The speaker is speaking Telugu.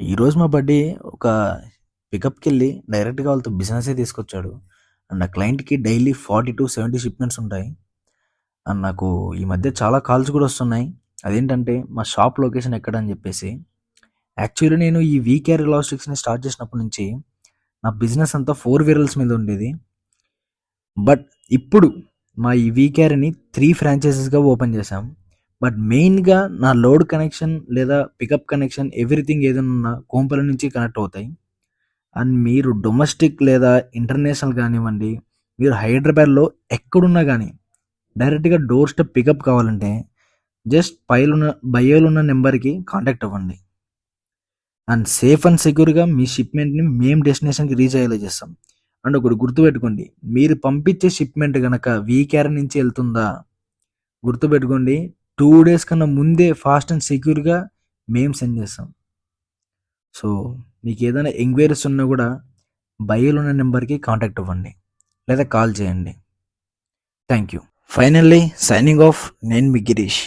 ఈరోజు మా బడ్డీ ఒక పికప్‌కెళ్ళి డైరెక్ట్‌గా వాళ్ళతో బిజినెసే తీసుకొచ్చాడు. అండ్ ఆ క్లయింట్‌కి డైలీ 40-70 షిప్‌మెంట్స్ ఉంటాయి. అండ్ నాకు ఈ మధ్య చాలా కాల్స్ కూడా వస్తున్నాయి. అదేంటంటే మా షాప్ లొకేషన్ ఎక్కడని చెప్పేసి. యాక్చువల్లీ నేను ఈ వీకేఆర్ లాజిస్టిక్స్‌ని స్టార్ట్ చేసినప్పటి నుంచి నా బిజినెస్ అంతా 4 వీలర్స్ మీద ఉండేది. బట్ ఇప్పుడు మా ఈ వీకేఆర్‌ని 3 ఫ్రాంచైజెస్‌గా ఓపెన్ చేశాం. బట్ మెయిన్‌గా నా లోడ్ కనెక్షన్ లేదా పికప్ కనెక్షన్ ఎవ్రీథింగ్ ఏదైనా ఉన్నా కోంపల్లి నుంచి కనెక్ట్ అవుతాయి. అండ్ మీరు డొమెస్టిక్ లేదా ఇంటర్నేషనల్ కానివ్వండి, మీరు హైదరాబాద్‌లో ఎక్కడున్నా గానీ, డైరెక్ట్‌గా డోర్ స్టెప్ పికప్ కావాలంటే, జస్ట్ బయోలున్న నెంబర్‌కి కాంటాక్ట్ అవ్వండి. అండ్ సేఫ్ అండ్ సెక్యూర్‌గా మీ షిప్‌మెంట్‌ని మేము డెస్టినేషన్‌కి రీచ్ అయ్యేలా చేస్తాం. అండ్ ఒకటి గుర్తుపెట్టుకోండి, మీరు పంపించే షిప్‌మెంట్ గనక వీకేఆర్ నుంచి ఎళ్తుందా, గుర్తుపెట్టుకోండి 2 డేస్ కన్నా ముందే ఫాస్ట్ అండ్ సెక్యూర్‌గా మేము సెండ్ చేస్తాం. సో, మీకేదైనా ఎంక్వైరీస్ ఉన్నా గూడా బయోలో ఉన్న నెంబర్‌కి కాంటాక్ట్ అవ్వండి. లేదా కాల్ చేయండి. Thank you. Finally signing off నేను మీ గిరీష్.